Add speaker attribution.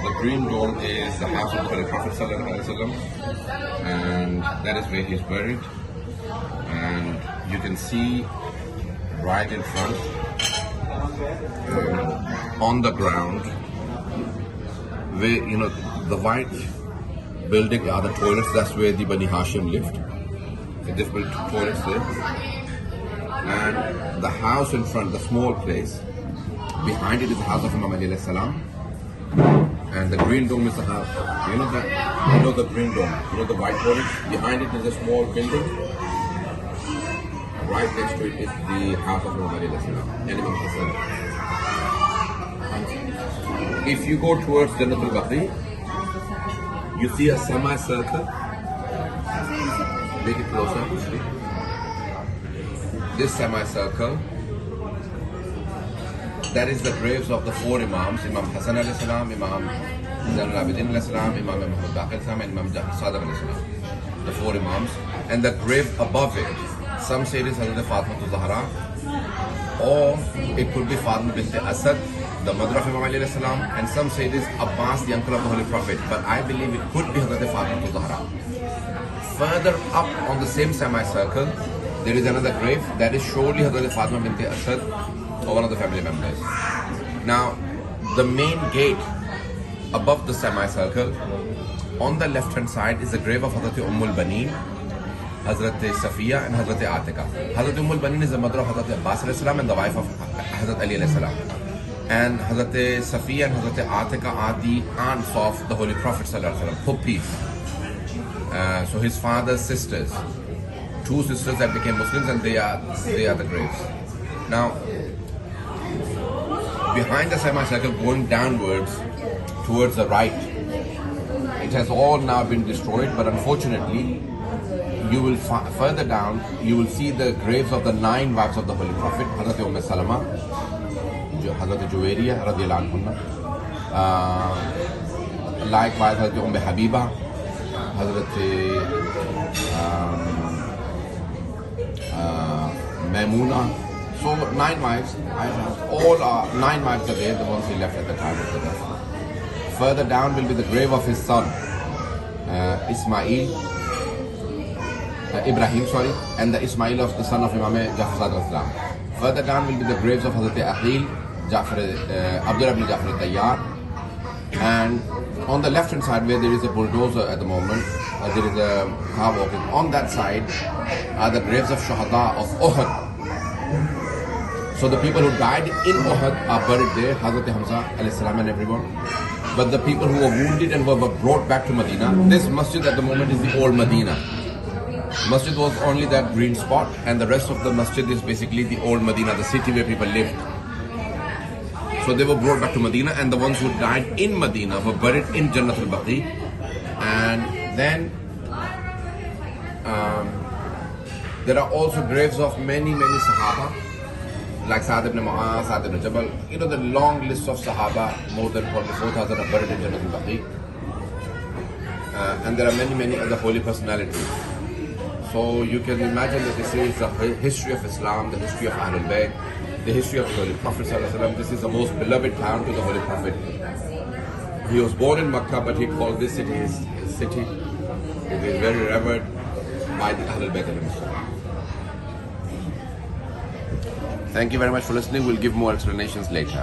Speaker 1: The green dome is the house of the Holy Prophet ﷺ, and that is where he's buried. And you can see right in front, on the ground, where the white building are the toilets. That's where the Bani Hashim lived. So they've built toilets there. And the house in front, the small place, behind it is the house of Imam Ali alayhi salam. And the green dome is the house. You know the green dome. You know the white toilet. Behind it is a small building. Right next to it is the house of Imam Ali alayhi salam and Imam Hassan. If you go towards Jannatul Baqi, you see a semicircle. Make it closer. This semicircle, that is the graves of the four Imams: Imam Hassan alayhi salam, Imam Zainul Abidin alayhi salam, Imam Muhammad Baqir salam, and Imam Sadiq alayhi salam. The four Imams. And the grave above it, some say it is Hazrat Fatima Zahra, or it could be Fatima bint Asad, the mother of Imam Ali alayhi salam, and some say it is Abbas, the uncle of the Holy Prophet. But I believe it could be Hazrat Fatima Zahra. Further up on the same semicircle, there is another grave that is surely Hazrat Fatima bint Asad, or one of the family members. Now, the main gate above the semicircle, on the left hand side, is the grave of Hazrat Ummul Baneen, Hazrat Safiya, and Hazrat Atika. Hazrat Ummul Baneen is the mother of Hazrat Abbas alayhi salam and the wife of Hazrat Ali alayhi salam. And Hazrat Safiya and Hazrat Atika are the aunts of the Holy Prophet sallallahu alaihi wasallam, Puppies. So his father's sisters, two sisters that became Muslims, and they are the graves. Now, behind the semicircle, going downwards towards the right, it has all now been destroyed, but unfortunately, you will further down, you will see the graves of the 9 wives of the Holy Prophet: Hazrat Umm Salama, Hazrat Juwairiya radiyallahu anha, likewise Hazrat Umm Habiba, Hazrat Maimuna. So 9 wives, all are 9 wives are there, the ones he left at the time of the death. Further down will be the grave of his son, Ibrahim, and the Ismail of the son of Imam Jafar Sadiq Islam. Further down will be the graves of Hazrat Aqil, Abdul Abdul Jafar Tayyar. And on the left hand side, where there is a bulldozer at the moment, there is a car walking. On that side are the graves of Shuhada of Uhud. So the people who died in Uhud are buried there, Hazrat Hamza alayhi salam and everyone. But the people who were wounded and were brought back to Medina, this masjid at the moment is the old Medina. Masjid was only that green spot, and the rest of the masjid is basically the old Medina, the city where people lived. So they were brought back to Medina, and the ones who died in Medina were buried in Jannatul Baqi. And then there are also graves of many Sahaba, like Sa'd ibn Mu'az, Sa'd ibn Jabal. The long list of Sahaba, more than 44,000 are buried in Jannatul Baqi. And there are many other holy personalities. So you can imagine that this is the history of Islam, the history of Ahlul Bayt, the history of the Holy Prophet sallallahu alaihi wasallam. This is the most beloved town to the Holy Prophet. He was born in Makkah, but he called this city his city. It is very revered by the Ahlul Bayt. Thank you very much for listening. We'll give more explanations later.